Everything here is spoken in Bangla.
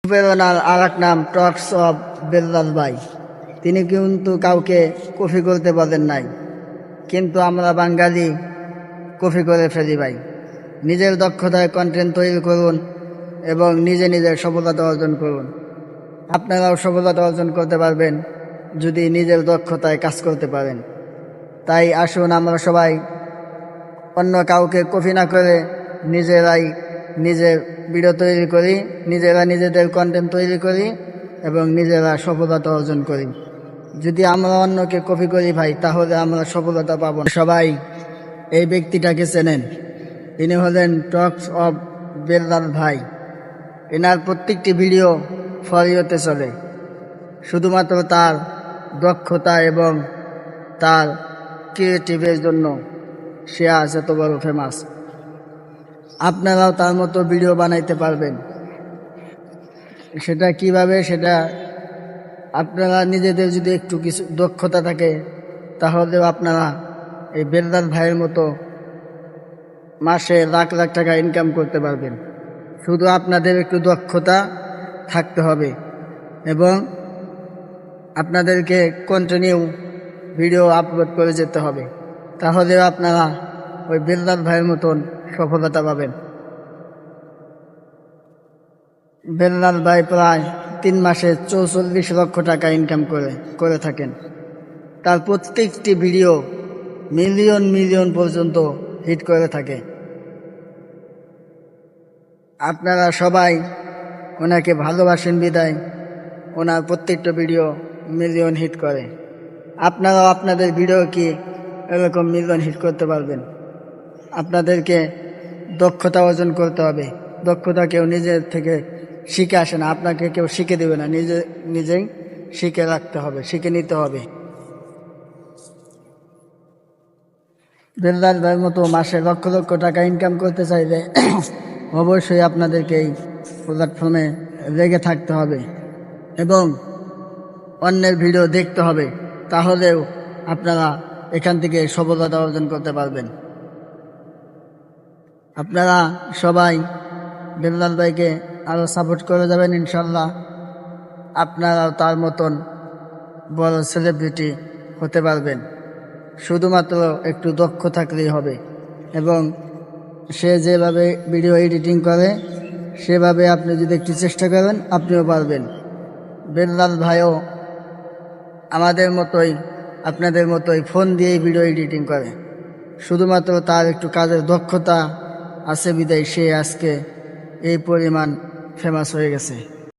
প্রেরণার আর এক নাম টক্স অফ বেল্লাল ভাই। তিনি কিন্তু কাউকে কপি করতে বলেন নাই, কিন্তু আমরা বাঙালি কপি করে ফেলি ভাই। নিজের দক্ষতায় কন্টেন্ট তৈরি করুন এবং নিজে নিজের সফলতা অর্জন করুন। আপনারাও সফলতা অর্জন করতে পারবেন যদি নিজের দক্ষতায় কাজ করতে পারেন। তাই আসুন আমরা সবাই অন্য কাউকে কপি না করে নিজেরাই নিজের ভিডিও তৈরি করি, নিজেরা নিজেদের কন্টেন্ট তৈরি করি এবং নিজেরা সফলতা অর্জন করি। যদি আমরা অন্যকে কপি করি ভাই, তাহলে আমরা সফলতা পাবো না। সবাই এই ব্যক্তিটাকে চেনেন, তিনি হলেন টক্স অফ বেল্লাল ভাই। এনার প্রত্যেকটি ভিডিও ফরিওতে চলে, শুধুমাত্র তার দক্ষতা এবং তার ক্রিয়েটিভের জন্য সে আজ এত বড় ফেমাস। আপনারাও তার মতো ভিডিও বানাইতে পারবেন। সেটা কিভাবে, সেটা আপনারা নিজেদের যদি একটু কিছু দক্ষতা থাকে, তাহলেও আপনারা এই বেল্লাল ভাইয়ের মতো মাসে লাখ লাখ টাকা ইনকাম করতে পারবেন। শুধু আপনাদের একটু দক্ষতা থাকতে হবে এবং আপনাদেরকে কন্টিনিউ ভিডিও আপলোড করে যেতে হবে, তাহলেও আপনারা ওই বেল্লাল ভাইয়ের মতন সফলতা পাবেন। বেল্লাল ভাই প্রায় 3 মাসে 44 লক্ষ টাকা ইনকাম করে থাকেন। তার প্রত্যেকটি ভিডিও মিলিয়ন মিলিয়ন পর্যন্ত হিট করে থাকে। আপনারা সবাই ওনাকে ভালোবাসেন বিদায় ওনার প্রত্যেকটা ভিডিও মিলিয়ন হিট করে। আপনারাও আপনাদের ভিডিও কি এরকম মিলিয়ন হিট করতে পারবেন। আপনাদেরকে দক্ষতা অর্জন করতে হবে। দক্ষতা কেউ নিজের থেকে শিখে আসে না, আপনাকে কেউ শিখে দেবে না, নিজেই শিখে রাখতে হবে, শিখে নিতে হবে। বেল্লাল ভাইয়ের মতো মাসে লক্ষ লক্ষ টাকা ইনকাম করতে চাইলে অবশ্যই আপনাদেরকে এই প্ল্যাটফর্মে লেগে থাকতে হবে এবং অন্যের ভিডিও দেখতে হবে, তাহলেও আপনারা এখান থেকে সফলতা অর্জন করতে পারবেন। আপনারা সবাই বেল্লাল ভাইকে আরও সাপোর্ট করে যাবেন ইনশাল্লাহ। আপনারাও তার মতন বড় সেলিব্রিটি হতে পারবেন। শুধুমাত্র একটু দক্ষ থাকলেই হবে এবং সে যেভাবে ভিডিও এডিটিং করে সেভাবে আপনি যদি একটু চেষ্টা করেন, আপনিও পারবেন। বেল্লাল ভাইও আমাদের মতোই, আপনাদের মতোই ফোন দিয়েই ভিডিও এডিটিং করে। শুধুমাত্র তার একটু কাজের দক্ষতা আছে বিদায় সে আজকে এই পরিমাণ ফেমাস হয়ে গেছে।